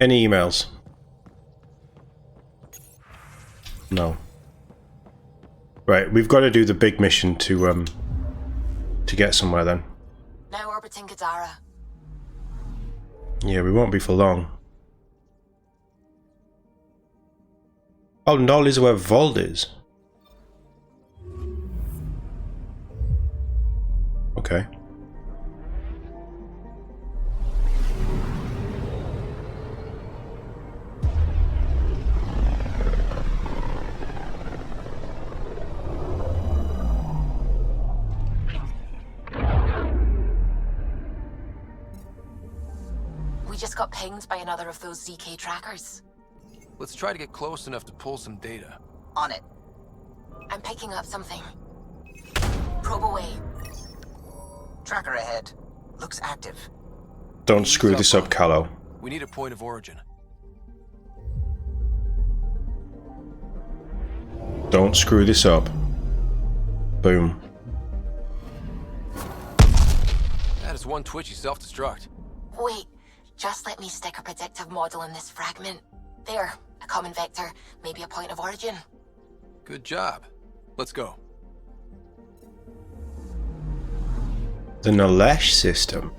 Any emails? No. Right, we've got to do the big mission to get somewhere then. Now orbiting Gadara. Yeah, we won't be for long. Oh, Null is where Vold is. Okay. We just got pinged by another of those ZK trackers. Let's try to get close enough to pull some data. On it. I'm picking up something. Probe away. Tracker ahead. Looks active. Don't screw this up, Callow. We need a point of origin. Don't screw this up. Boom. That is one twitchy self-destruct. Wait, just let me stick a predictive model in this fragment. There, a common vector, maybe a point of origin. Good job. Let's go. The Nalesh system.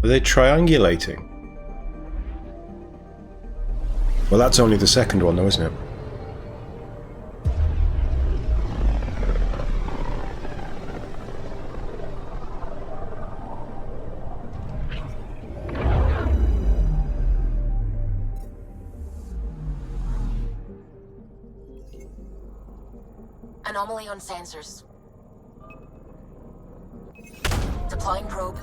Are they triangulating? Well, that's only the second one though, isn't it? Anomaly on sensors. Deploying probe.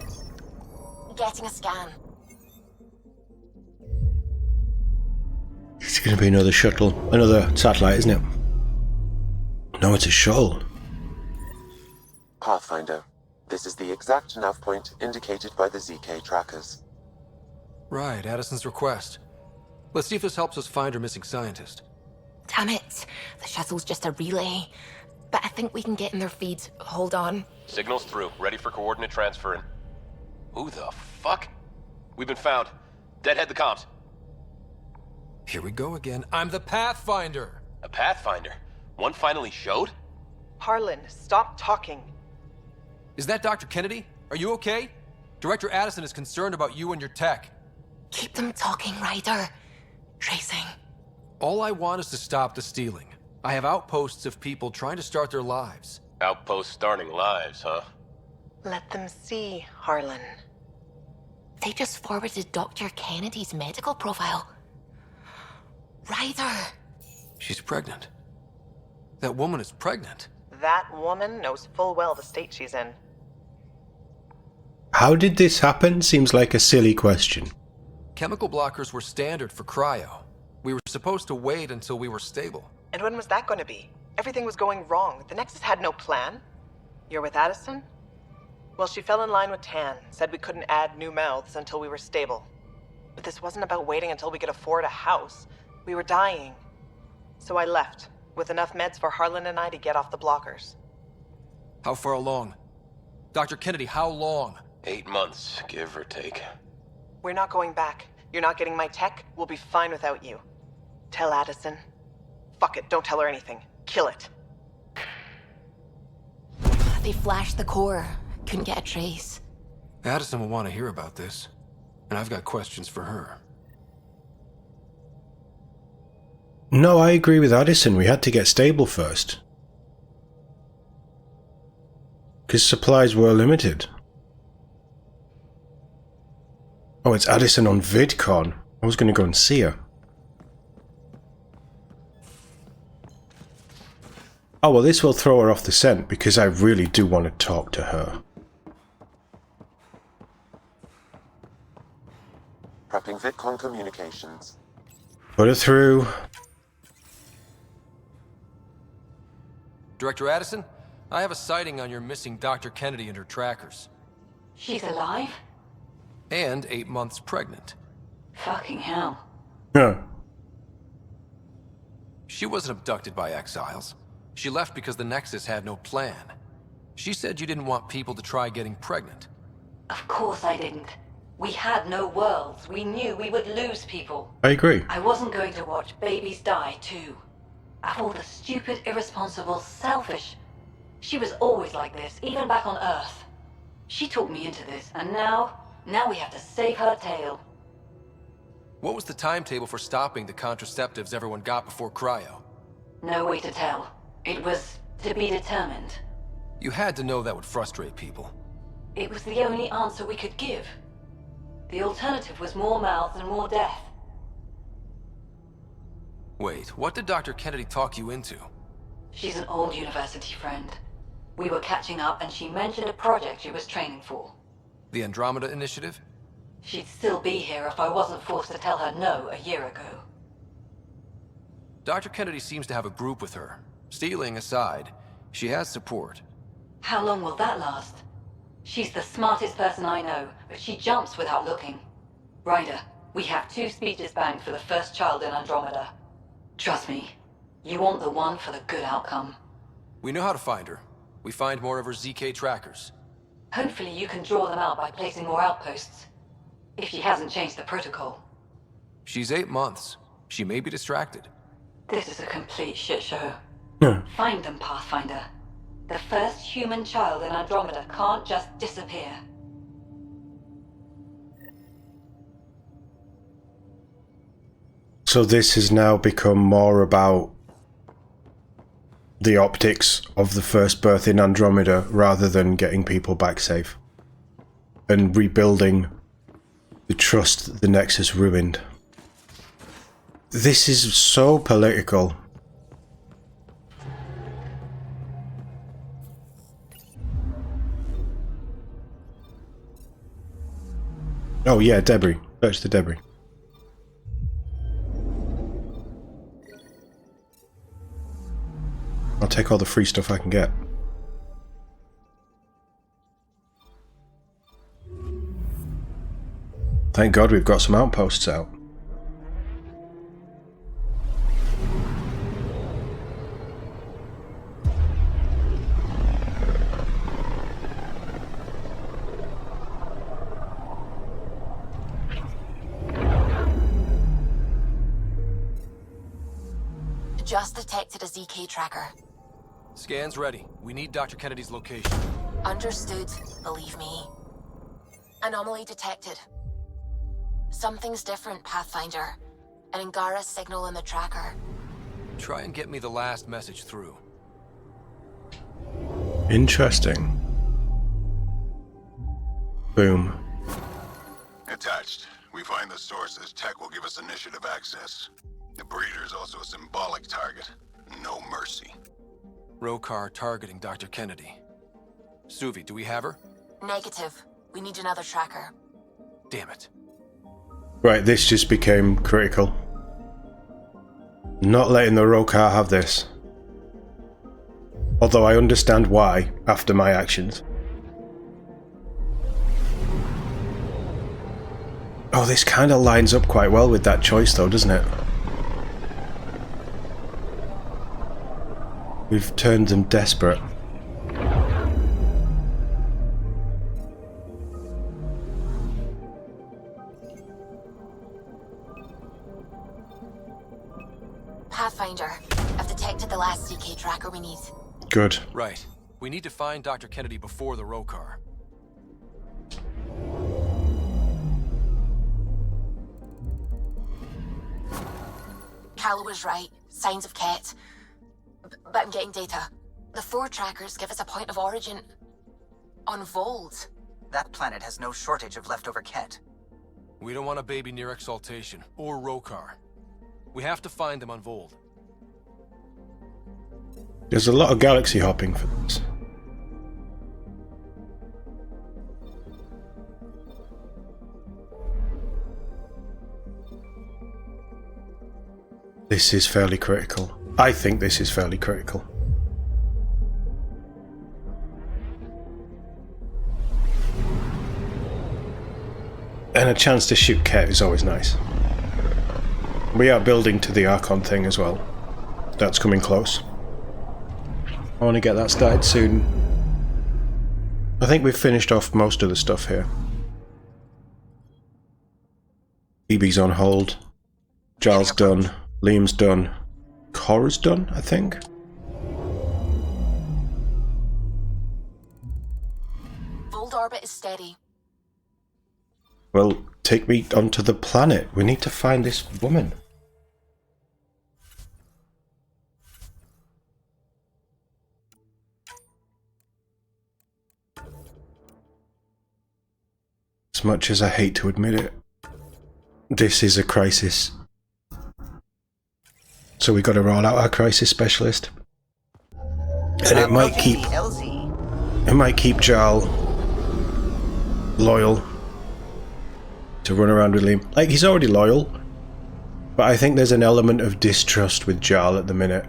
Getting a scan. It's gonna be another shuttle, another satellite, isn't it? No, it's a shuttle. Pathfinder, this is the exact nav point indicated by the ZK trackers. Right, Addison's request. Let's see if this helps us find our missing scientist. Damn it. The shuttle's just a relay. But I think we can get in their feeds. Hold on. Signal's through. Ready for coordinate transferring. Who the fuck? We've been found. Deadhead the comms. Here we go again. I'm the Pathfinder! A Pathfinder? One finally showed? Harlan, stop talking. Is that Dr. Kennedy? Are you okay? Director Addison is concerned about you and your tech. Keep them talking, Ryder. Tracing. All I want is to stop the stealing. I have outposts of people trying to start their lives. Outpost starting lives, huh? Let them see, Harlan. They just forwarded Dr. Kennedy's medical profile. Ryder. She's pregnant. That woman is pregnant. That woman knows full well the state she's in. How did this happen? Seems like a silly question. Chemical blockers were standard for cryo. We were supposed to wait until we were stable. And when was that going to be? Everything was going wrong. The Nexus had no plan. You're with Addison? Well, she fell in line with Tan, said we couldn't add new mouths until we were stable. But this wasn't about waiting until we could afford a house. We were dying. So I left, with enough meds for Harlan and I to get off the blockers. How far along? Dr. Kennedy, how long? 8 months, give or take. We're not going back. You're not getting my tech. We'll be fine without you. Tell Addison. Fuck it, don't tell her anything. Kill it. They flashed the core. Couldn't get a trace. Addison will want to hear about this. And I've got questions for her. No, I agree with Addison. We had to get stable first. Because supplies were limited. Oh, it's Addison on VidCon. I was going to go and see her. Oh, well, this will throw her off the scent because I really do want to talk to her. Prepping VidCon communications. Put her through. Director Addison, I have a sighting on your missing Dr. Kennedy and her trackers. She's alive? And 8 months pregnant. Fucking hell. Yeah. She wasn't abducted by exiles. She left because the Nexus had no plan. She said you didn't want people to try getting pregnant. Of course I didn't. We had no worlds. We knew we would lose people. I agree. I wasn't going to watch babies die, too. Of all the stupid, irresponsible, selfish... She was always like this, even back on Earth. She talked me into this, and now we have to save her tail. What was the timetable for stopping the contraceptives everyone got before cryo? No way to tell. It was to be determined. You had to know that would frustrate people. It was the only answer we could give. The alternative was more mouths and more death. Wait, what did Dr. Kennedy talk you into? She's an old university friend. We were catching up and she mentioned a project she was training for. The Andromeda Initiative? She'd still be here if I wasn't forced to tell her no a year ago. Dr. Kennedy seems to have a group with her. Stealing aside, she has support. How long will that last? She's the smartest person I know, but she jumps without looking. Ryder, we have 2 speeches banked for the first child in Andromeda. Trust me, you want the one for the good outcome. We know how to find her. We find more of her ZK trackers. Hopefully you can draw them out by placing more outposts. If she hasn't changed the protocol. She's 8 months. She may be distracted. This is a complete shit show. Yeah. Find them, Pathfinder. The first human child in Andromeda can't just disappear. So this has now become more about the optics of the first birth in Andromeda rather than getting people back safe. And rebuilding the trust that the Nexus ruined. This is so political. Oh yeah, debris. Search the debris. I'll take all the free stuff I can get. Thank God we've got some outposts out. Just detected a ZK tracker. Scans ready. We need Dr. Kennedy's location. Understood, believe me. Anomaly detected. Something's different, Pathfinder. An Angara signal in the tracker. Try and get me the last message through. Interesting. Boom. Attached. We find the sources. Tech will give us initiative access. The breeder is also a symbolic target. No mercy. Rokar targeting Dr. Kennedy. Suvi, do we have her? Negative. We need another tracker. Damn it. Right, this just became critical. Not letting the Rokar have this. Although I understand why, after my actions. Oh, this kind of lines up quite well with that choice though, doesn't it? We've turned them desperate. Pathfinder, I've detected the last ZK tracker we need. Good. Right. We need to find Dr. Kennedy before the Rokar. Calla was right. Signs of Ket. But I'm getting data. The 4 trackers give us a point of origin on Vold. That planet has no shortage of leftover Ket. We don't want a baby near Exaltation, or Rokar. We have to find them on Vold. There's a lot of galaxy hopping for this. This is fairly critical. I think this is fairly critical. And a chance to shoot Ket is always nice. We are building to the Archon thing as well. That's coming close. I want to get that started soon. I think we've finished off most of the stuff here. Phoebe's on hold. Giles done. Liam's done. Cora's done, I think. Bold orbit is steady. Well, take me onto the planet. We need to find this woman. As much as I hate to admit it, this is a crisis. So we got to roll out our crisis specialist, and it might keep Giles loyal to run around with Liam. Like, he's already loyal, but I think there's an element of distrust with Giles at the minute,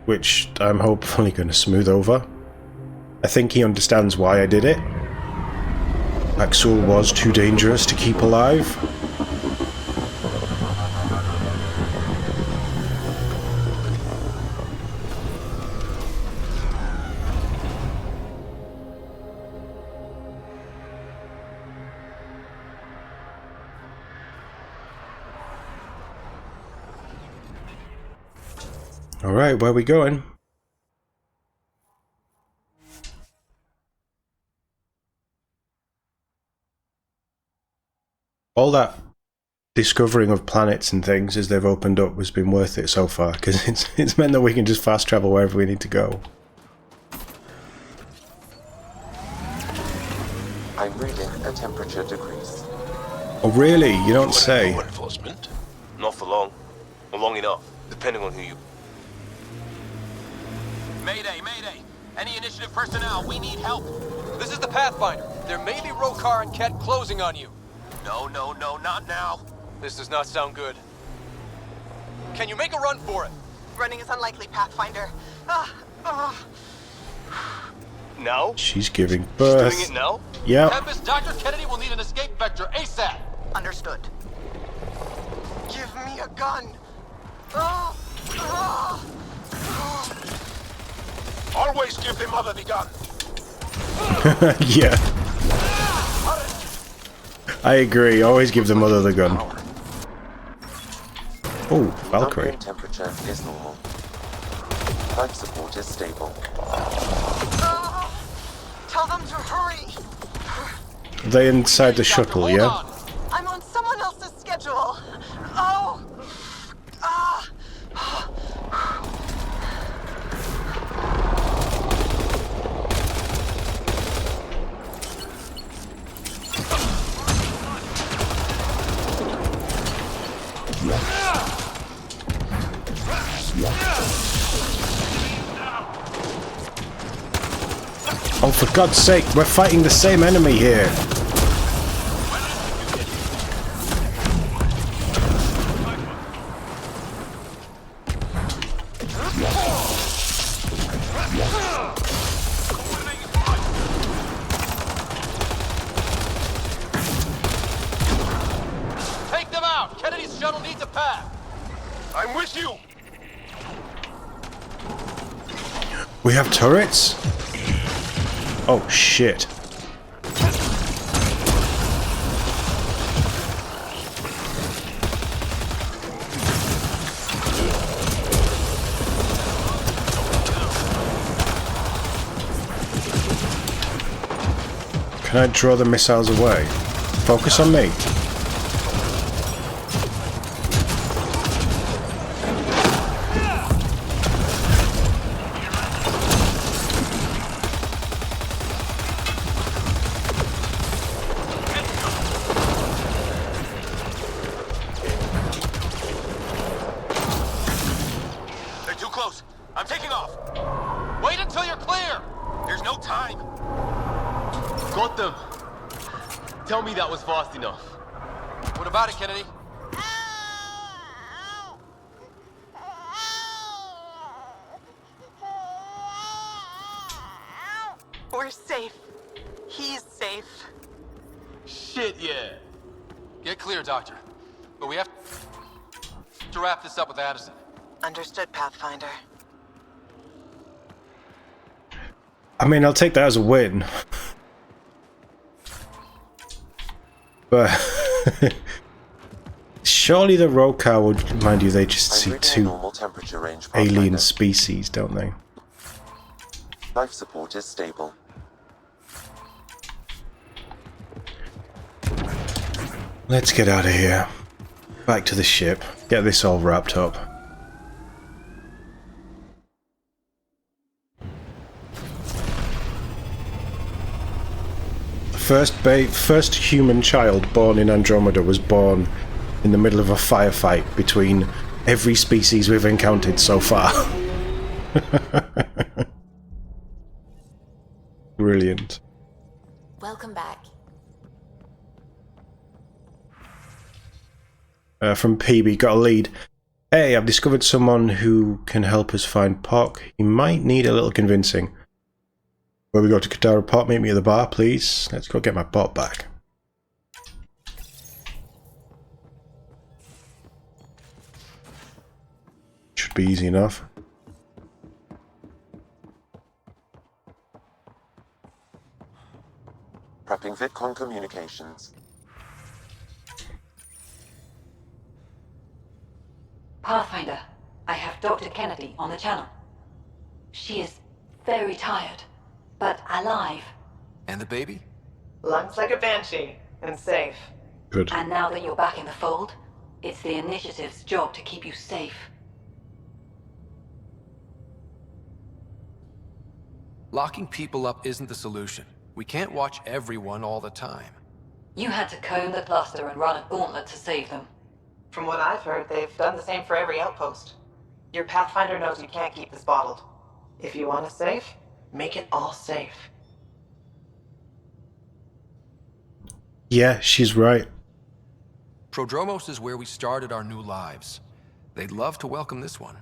which I'm hopefully going to smooth over. I think he understands why I did it. Axel was too dangerous to keep alive. Alright, where are we going? All that discovering of planets and things as they've opened up has been worth it so far, because it's meant that we can just fast travel wherever we need to go. I'm reading a temperature decrease. Oh really? You don't say. Law enforcement? Not for long. Or long enough, depending on who you... Mayday, mayday! Any initiative personnel, we need help! This is the Pathfinder. There may be Rokar and Ket closing on you. No, not now. This does not sound good. Can you make a run for it? Running is unlikely, Pathfinder. Now? She's giving birth. She's doing it now? Yeah. Tempest, Dr. Kennedy will need an escape vector ASAP! Understood. Give me a gun. Always give the mother the gun! Yeah. I agree, always give the mother the gun. Oh, Valkyrie. Ambient temperature is normal. Life support is stable. Tell them to hurry. Are they inside the shuttle, Hold yeah? on. I'm on someone else's schedule. Oh, for God's sake, we're fighting the same enemy here. Take them out! Kennedy's shuttle needs a path! I'm with you! We have turrets? Oh, shit. Can I draw the missiles away? Focus on me. They're too close. I'm taking off. Wait until you're clear. There's no time. Got them. Tell me that was fast enough. What about it, Kennedy? We're safe. He's safe. Shit, yeah. Get clear, Doctor. But we have to wrap this up with Addison. Understood, Pathfinder. I mean, I'll take that as a win. But surely the road car would, mind you, they just see two normal temperature range, alien Pathfinder. species, don't they? Life support is stable. Let's get out of here. Back to the ship. Get this all wrapped up. First human child born in Andromeda was born in the middle of a firefight between every species we've encountered so far. Brilliant. Welcome back. From PB, got a lead. Hey, I've discovered someone who can help us find Pock. He might need a little convincing. Where we go to Katara Pot, meet me at the bar, please. Let's go get my bot back. Should be easy enough. Prepping VidCon communications. Pathfinder, I have Dr. Kennedy on the channel. She is very tired, but alive. And the baby? Lungs like a banshee, and safe. Good. And now that you're back in the fold, it's the Initiative's job to keep you safe. Locking people up isn't the solution. We can't watch everyone all the time. You had to comb the cluster and run a gauntlet to save them. From what I've heard, they've done the same for every outpost. Your Pathfinder knows you can't keep this bottled. If you want it safe, make it all safe. Yeah, she's right. Prodromos is where we started our new lives. They'd love to welcome this one.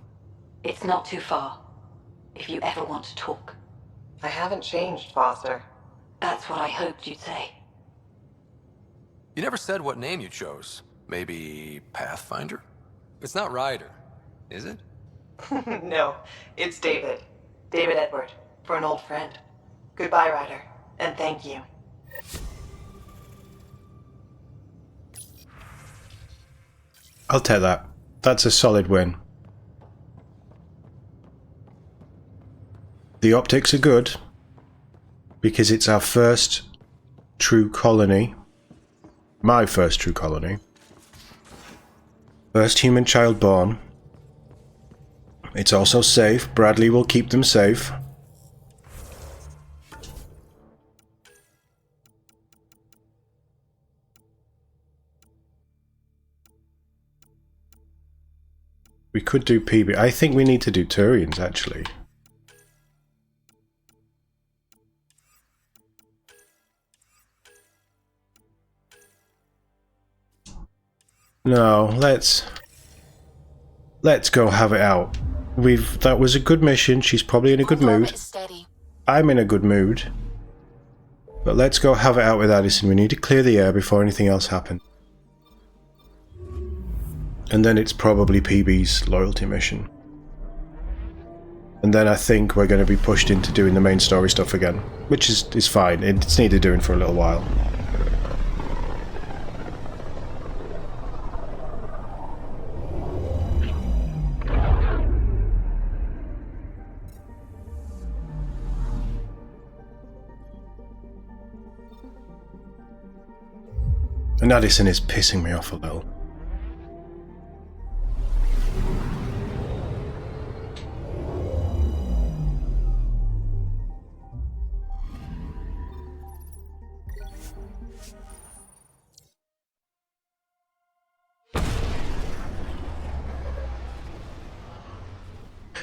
It's not too far, if you ever want to talk. I haven't changed, Foster. That's what I hoped you'd say. You never said what name you chose. Maybe Pathfinder? It's not Ryder, is it? No, it's David. David Edward, for an old friend. Goodbye, Ryder, and thank you. I'll take that. That's a solid win. The optics are good because it's our first true colony. My first true colony. First human child born. It's also safe. Bradley will keep them safe. We could do PB. I think we need to do Turians, actually. No, let's go have it out. That was a good mission. She's probably in a good mood. Steady. I'm in a good mood. But let's go have it out with Addison. We need to clear the air before anything else happens. And then it's probably PB's loyalty mission. And then I think we're going to be pushed into doing the main story stuff again. Which is fine. It's needed doing for a little while. And Addison is pissing me off a little.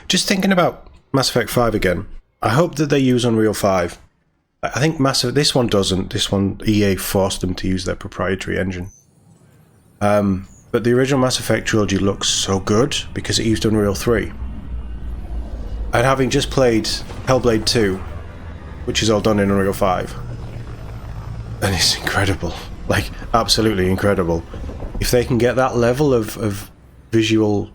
Just thinking about Mass Effect 5 again, I hope that they use Unreal 5. I think this one doesn't. This one, EA forced them to use their proprietary engine. But the original Mass Effect trilogy looks so good because it used Unreal 3. And having just played Hellblade 2, which is all done in Unreal 5, and it's incredible. Like, absolutely incredible. If they can get that level of visual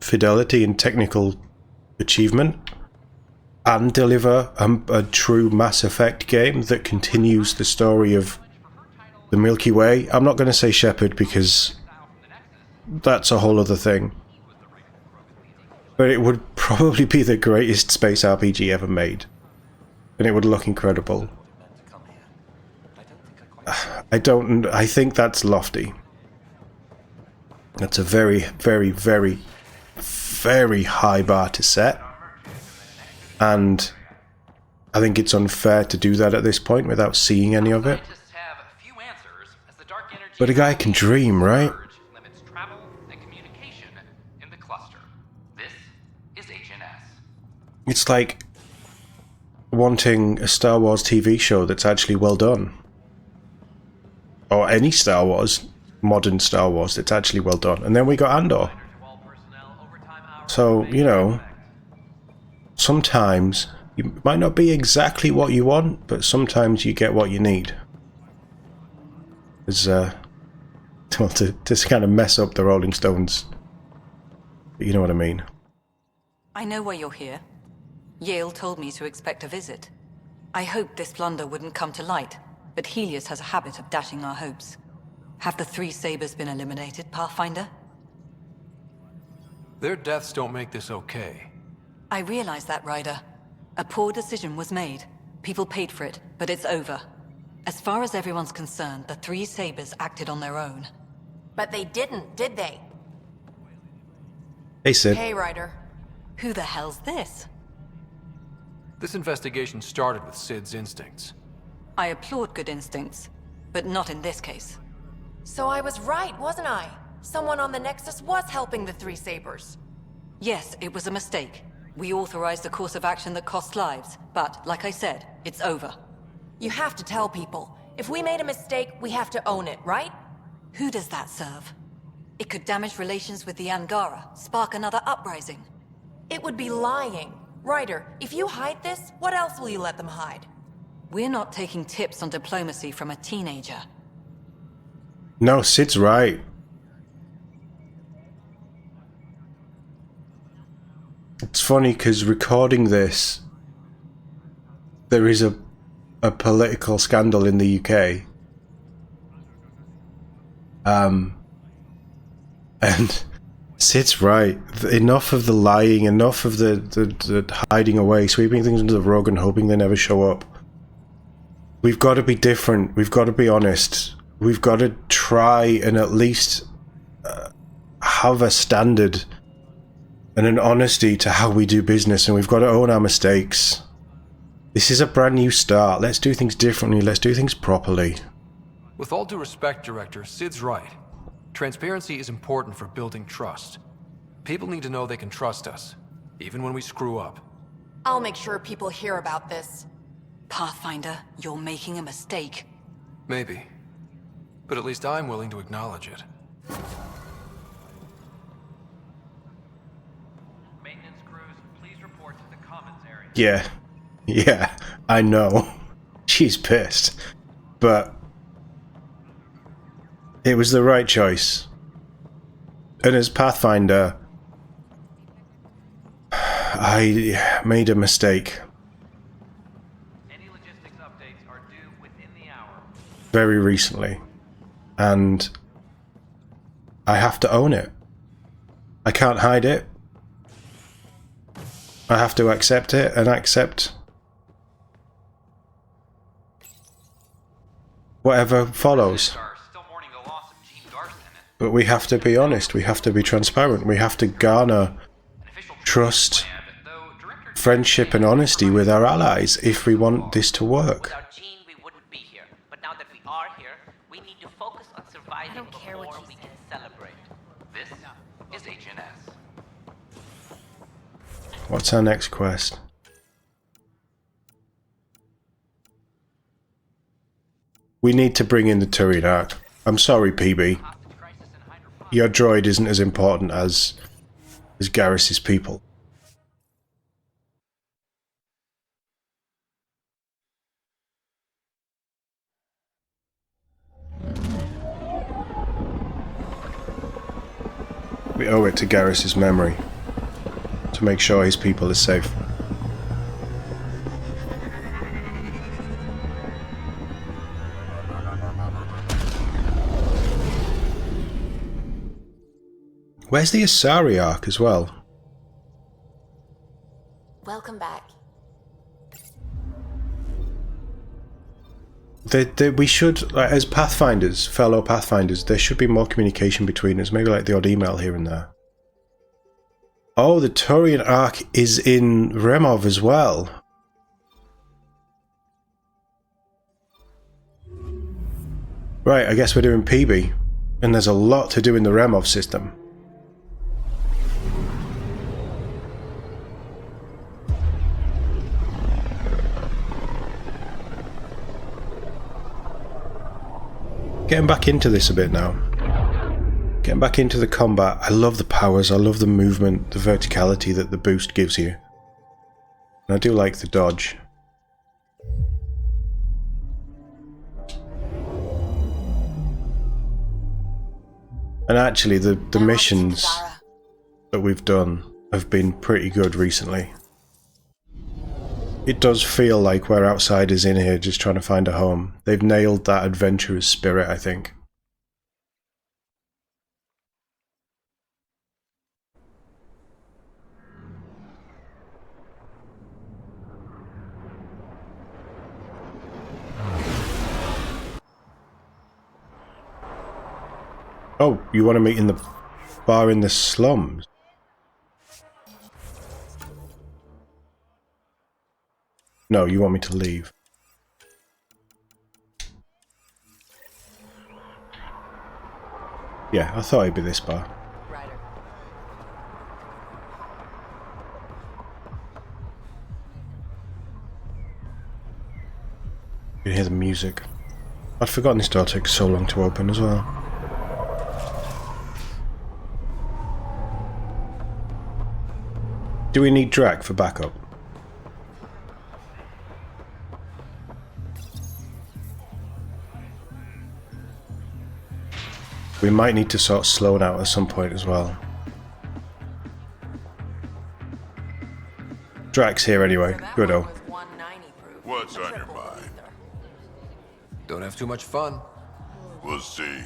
fidelity and technical achievement, and deliver a true Mass Effect game that continues the story of the Milky Way. I'm not going to say Shepard because that's a whole other thing. But it would probably be the greatest space RPG ever made. And it would look incredible. I think that's lofty. That's a very, very, very, very high bar to set. And I think it's unfair to do that at this point without seeing any of it. But a guy can dream, right? It's like wanting a Star Wars TV show that's actually well done. Or any Star Wars, modern Star Wars, that's actually well done. And then we got Andor. So, you know, sometimes it might not be exactly what you want, but sometimes you get what you need. As, well, to kind of mess up the Rolling Stones. But you know what I mean. I know why you're here. Yale told me to expect a visit. I hoped this blunder wouldn't come to light, but Helios has a habit of dashing our hopes. Have the three Sabers been eliminated, Pathfinder? Their deaths don't make this okay. I realize that, Ryder. A poor decision was made. People paid for it, but it's over. As far as everyone's concerned, the three Sabers acted on their own. But they didn't, did they? Hey, Sid. Hey, Ryder. Who the hell's this? This investigation started with Sid's instincts. I applaud good instincts, but not in this case. So I was right, wasn't I? Someone on the Nexus was helping the three Sabers. Yes, it was a mistake. We authorized a course of action that cost lives, but, like I said, it's over. You have to tell people. If we made a mistake, we have to own it, right? Who does that serve? It could damage relations with the Angara, spark another uprising. It would be lying. Ryder, if you hide this, what else will you let them hide? We're not taking tips on diplomacy from a teenager. No, Sid's right. It's funny because recording this, there is a political scandal in the UK. And Sid's right. Enough of the lying, enough of the hiding away, sweeping things under the rug and hoping they never show up. We've got to be different. We've got to be honest. We've got to try and at least have a standard and an honesty to how we do business, and we've got to own our mistakes. This is a brand new start. Let's do things differently. Let's do things properly. With all due respect, Director, Sid's right. Transparency is important for building trust. People need to know they can trust us, even when we screw up. I'll make sure people hear about this. Pathfinder, you're making a mistake. Maybe. But at least I'm willing to acknowledge it. Maintenance crews, please report to the commons area. Yeah, I know. She's pissed. But it was the right choice. And as Pathfinder, I made a mistake. Any logistics updates are due within the hour. Very recently. And I have to own it. I can't hide it. I have to accept it and accept whatever follows. But we have to be honest, we have to be transparent, we have to garner trust, friendship and honesty with our allies if we want this to work. Without Jean, we wouldn't be here. But now that we are here, we need to focus on surviving before we can celebrate. This is HNS. What's our next quest? We need to bring in the Turian Ark. I'm sorry, PB. Your droid isn't as important as Garrus's people. We owe it to Garrus's memory to make sure his people are safe. Where's the Asari Ark as well? Welcome back. We should, like, as Pathfinders, fellow Pathfinders, there should be more communication between us. Maybe like the odd email here and there. Oh, the Turian Ark is in Remov as well. Right, I guess we're doing PB. And there's a lot to do in the Remov system. Getting back into this a bit now. Getting back into the combat. I love the powers, I love the movement, the verticality that the boost gives you. And I do like the dodge. And actually the missions that we've done have been pretty good recently. It does feel like we're outsiders in here just trying to find a home. They've nailed that adventurous spirit, I think. Oh, you want to meet in the bar in the slums? No, you want me to leave. Yeah, I thought it'd be this bar. Ryder. You can hear the music. I'd forgotten this door takes so long to open as well. Do we need Drac for backup? We might need to sort of slow down at some point as well. Drac's here anyway. Good-o. What's on your mind? Don't have too much fun. We'll see.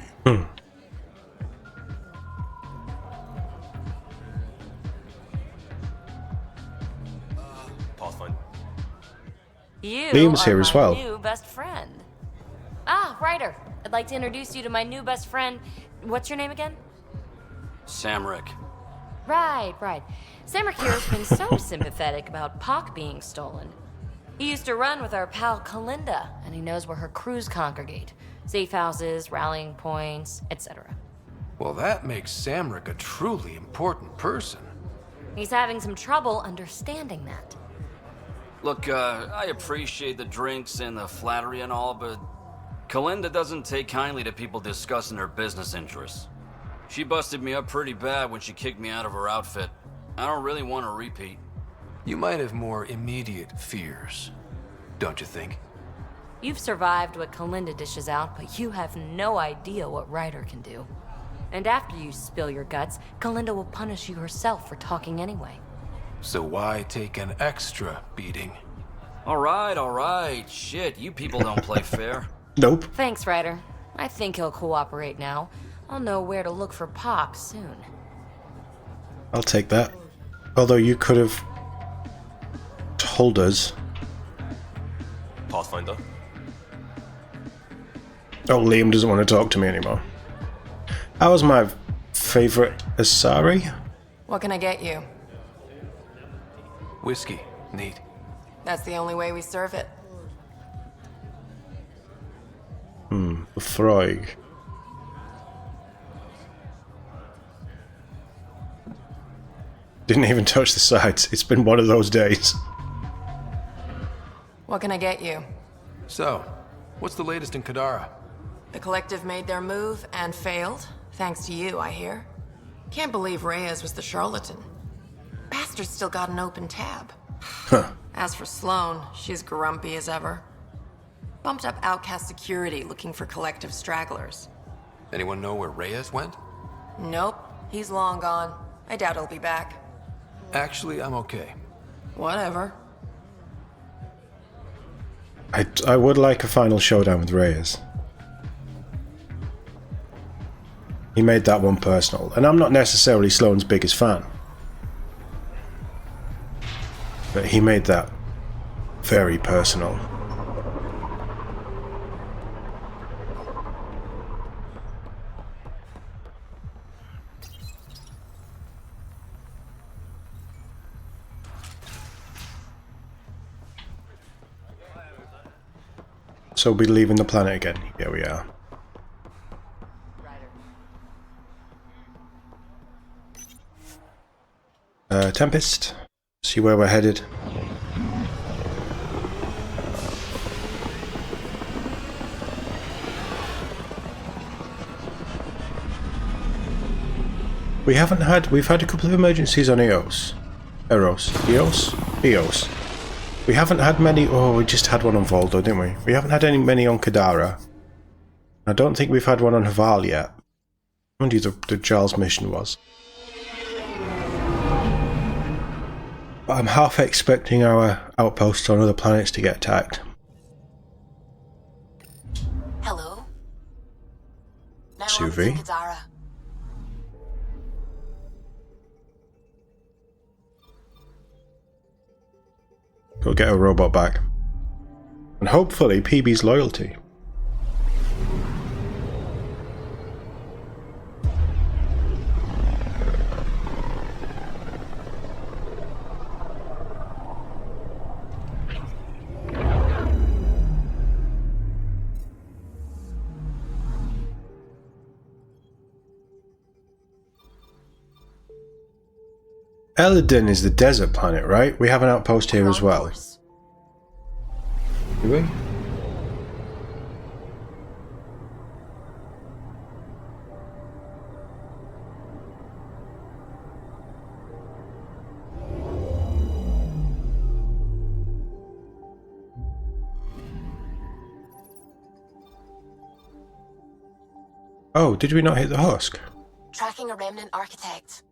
You Liam's are here as my well. new best friend. Ah, Ryder. I'd like to introduce you to my new best friend. What's your name again? Samrick. Right. Samrick here has been so sympathetic about Pock being stolen. He used to run with our pal Kalinda, and he knows where her crews congregate. Safe houses, rallying points, etc. Well, that makes Samrick a truly important person. He's having some trouble understanding that. Look, I appreciate the drinks and the flattery and all, but Kalinda doesn't take kindly to people discussing her business interests. She busted me up pretty bad when she kicked me out of her outfit. I don't really want to repeat. You might have more immediate fears, don't you think? You've survived what Kalinda dishes out, but you have no idea what Ryder can do. And after you spill your guts, Kalinda will punish you herself for talking anyway. So why take an extra beating? All right. Shit, you people don't play fair. Nope. Thanks, Ryder. I think he'll cooperate now. I'll know where to look for Pock soon. I'll take that. Although you could have told us. Pathfinder. Oh, Liam doesn't want to talk to me anymore. That was my favorite Asari. What can I get you? Whiskey. Neat. That's the only way we serve it. Freud. Didn't even touch the sides. It's been one of those days. What can I get you? So, what's the latest in Kadara? The Collective made their move and failed, thanks to you, I hear. Can't believe Reyes was the charlatan. Bastard's still got an open tab. Huh. As for Sloane, she's grumpy as ever. Bumped up outcast security looking for Collective stragglers. Anyone know where Reyes went? Nope, he's long gone. I doubt he'll be back. Actually, I'm okay. Whatever. I would like a final showdown with Reyes. He made that one personal. And I'm not necessarily Sloane's biggest fan. But he made that very personal. So we'll be leaving the planet again. Here we are. Tempest. See where we're headed. We've had a couple of emergencies on Eos. Eos. We haven't had many. Oh, we just had one on Voldo, didn't we? We haven't had many on Kadara. I don't think we've had one on Haval yet. I wonder who the Giles mission was. But I'm half expecting our outposts on other planets to get attacked. Hello? Now Suvi? on to Kadara. Go get a robot back. And hopefully PB's loyalty. Eladin is the desert planet, right? We have an outpost here as well. Do we? Oh, did we not hit the husk? Tracking a remnant architect.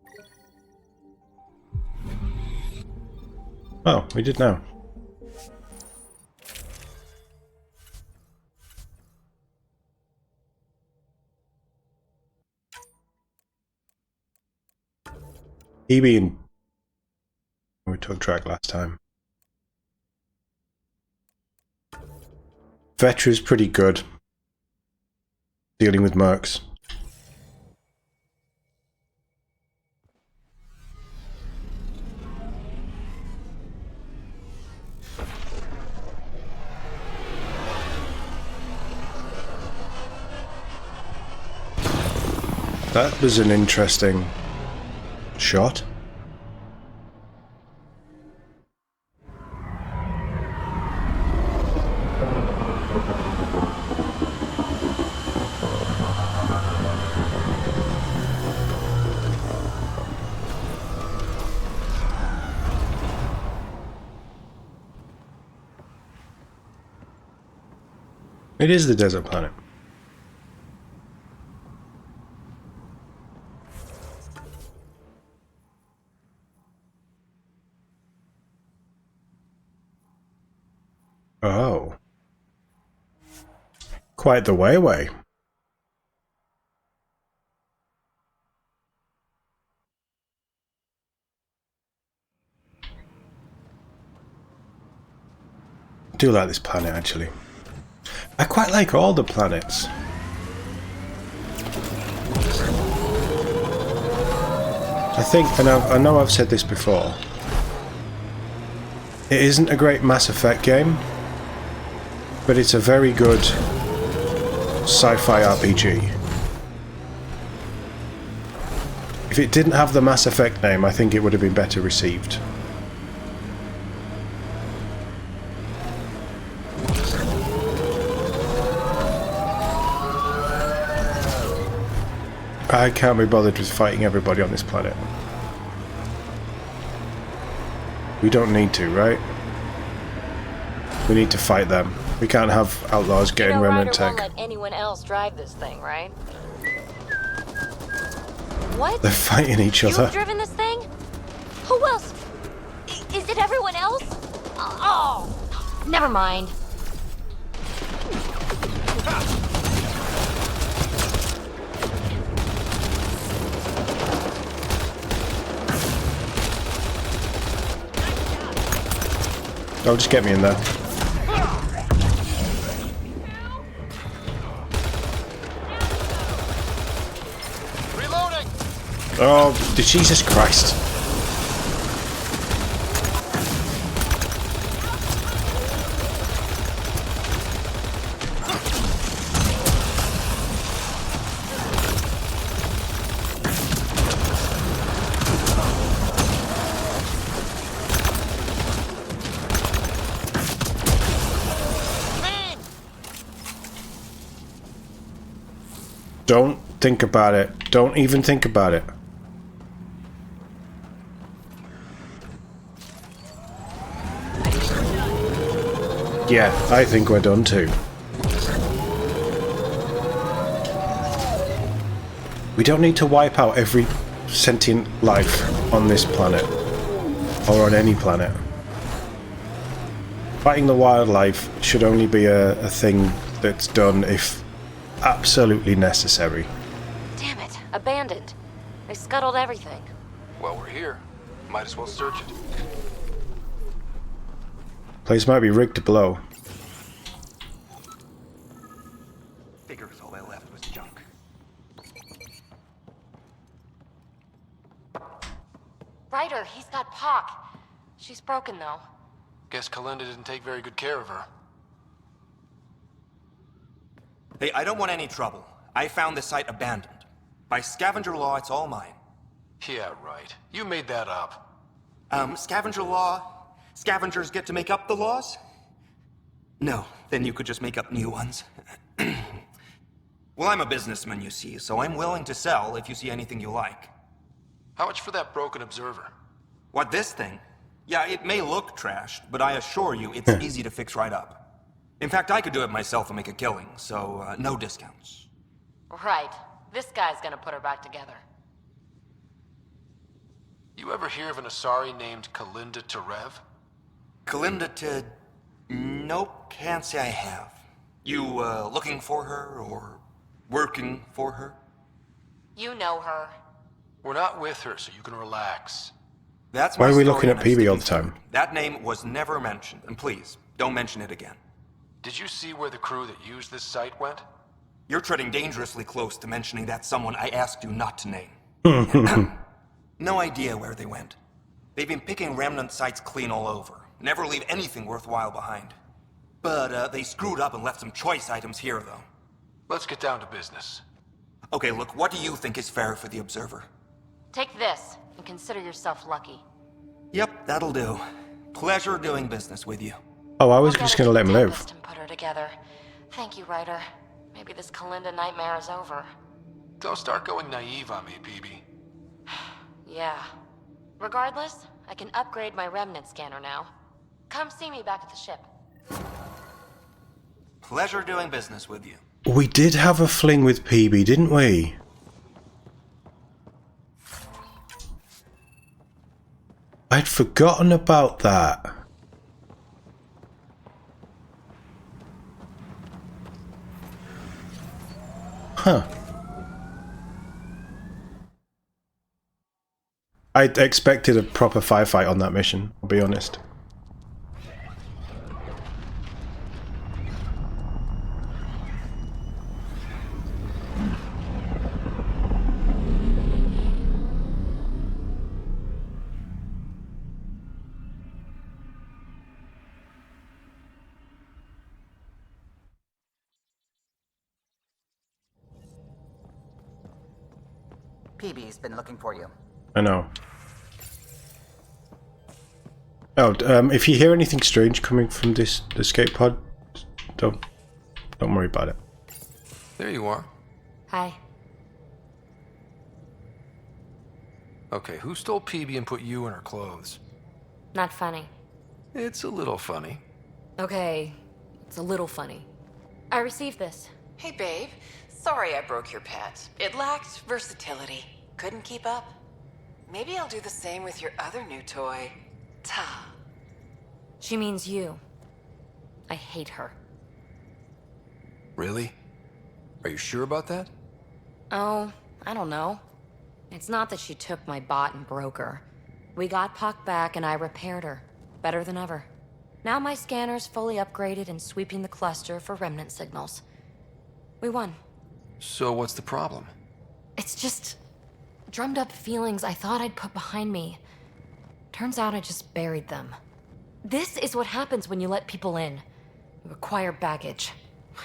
Oh, we did now. EB and we took track last time. Vetra's pretty good dealing with mercs. That was an interesting shot. It is the desert planet. Oh. Quite the way away. I do like this planet, actually. I quite like all the planets. I think, and I know I've said this before, it isn't a great Mass Effect game, but it's a very good sci-fi RPG. If it didn't have the Mass Effect name, I think it would have been better received. I can't be bothered with fighting everybody on this planet. We don't need to, right? We need to fight them. We can't have outlaws getting remnant tech. Ryder won't let anyone else drive this thing, right? What? They're fighting each other. You've driven this thing? Who else? Is it everyone else? Oh, never mind. Oh, just get me in there. Reloading! Oh, Jesus Christ. Don't think about it. Don't even think about it. Yeah, I think we're done too. We don't need to wipe out every sentient life on this planet. Or on any planet. Fighting the wildlife should only be a thing that's done if absolutely necessary. Damn it, abandoned. They scuttled everything. Well, we're here. Might as well search it. Place might be rigged to blow. Figures all they left was junk. Ryder, he's got Pock. She's broken though. Guess Kalinda didn't take very good care of her. Hey, I don't want any trouble. I found the site abandoned. By scavenger law, it's all mine. Yeah, right. You made that up. Scavenger law? Scavengers get to make up the laws? No, then you could just make up new ones. Well, I'm a businessman, you see, so I'm willing to sell if you see anything you like. How much for that broken observer? What, this thing? Yeah, it may look trashed, but I assure you it's easy to fix right up. In fact, I could do it myself and make a killing, so no discounts. Right. This guy's gonna put her back together. You ever hear of an Asari named Kalinda Terev? Kalinda to... Nope, can't say I have. You, looking for her, or working for her? You know her. We're not with her, so you can relax. That's Why my are we story looking at and I'm PB all the sticking to time? it. That name was never mentioned, and please, don't mention it again. Did you see where the crew that used this site went? You're treading dangerously close to mentioning that someone I asked you not to name. No idea where they went. They've been picking remnant sites clean all over. Never leave anything worthwhile behind. But, they screwed up and left some choice items here, though. Let's get down to business. Okay, look, what do you think is fair for the Observer? Take this, and consider yourself lucky. Yep, that'll do. Pleasure doing business with you. Oh, I was just gonna let him live. And put her together. Thank you, Ryder. Maybe this Kalinda nightmare is over. Don't start going naive on me, PB. Yeah. Regardless, I can upgrade my remnant scanner now. Come see me back at the ship. Pleasure doing business with you. We did have a fling with PB, didn't we? I'd forgotten about that. Huh. I expected a proper firefight on that mission, I'll be honest. PB's been looking for you. I know. Oh, if you hear anything strange coming from this escape pod, don't worry about it. There you are. Hi. Okay, who stole PB and put you in her clothes? Not funny. It's a little funny. Okay, it's a little funny. I received this. Hey, babe. Sorry I broke your pet. It lacked versatility. Couldn't keep up. Maybe I'll do the same with your other new toy. Ta. She means you. I hate her. Really? Are you sure about that? Oh, I don't know. It's not that she took my bot and broke her. We got Puck back and I repaired her. Better than ever. Now my scanner's fully upgraded and sweeping the cluster for remnant signals. We won. So what's the problem? It's just drummed up feelings I thought I'd put behind me. Turns out I just buried them. This is what happens when you let people in. You acquire baggage.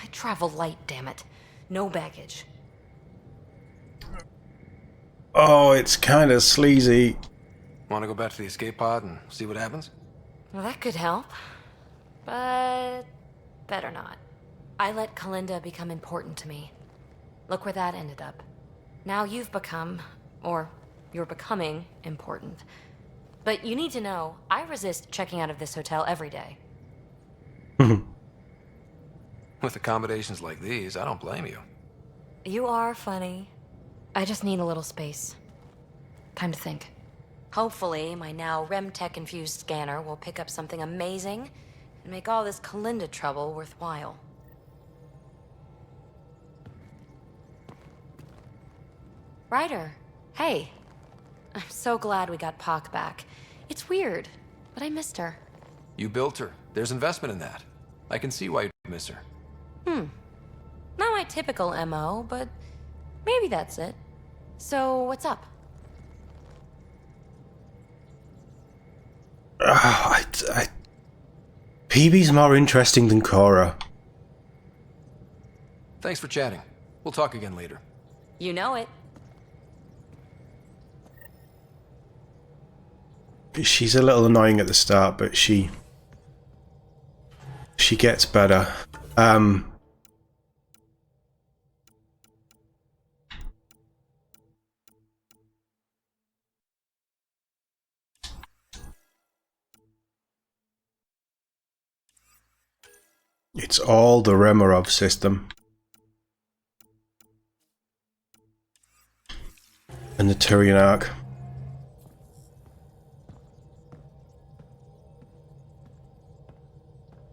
I travel light, damn it. No baggage. Oh, it's kind of sleazy. Want to go back to the escape pod and see what happens? Well, that could help. But better not. I let Kalinda become important to me. Look where that ended up. Now you've become, or you're becoming, important. But you need to know, I resist checking out of this hotel every day. With accommodations like these, I don't blame you. You are funny. I just need a little space. Time to think. Hopefully, my now RemTech-infused scanner will pick up something amazing and make all this Kalinda trouble worthwhile. Ryder, hey. I'm so glad we got Pak back. It's weird, but I missed her. You built her. There's investment in that. I can see why you miss her. Not my typical MO, but maybe that's it. So, what's up? PB's more interesting than Cora. Thanks for chatting. We'll talk again later. You know it. She's a little annoying at the start, but she gets better. It's all the Remarov system. And the Tyrian Ark.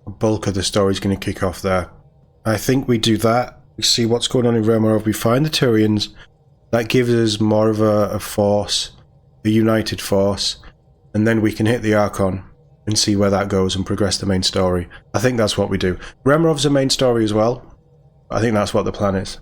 A bulk of the story's going to kick off there. I think we do that. We see what's going on in Remarov. We find the Tyrians. That gives us more of a force, a united force. And then we can hit the Archon and see where that goes and progress the main story. I think that's what we do. Remarov's the main story as well. I think that's what the plan is.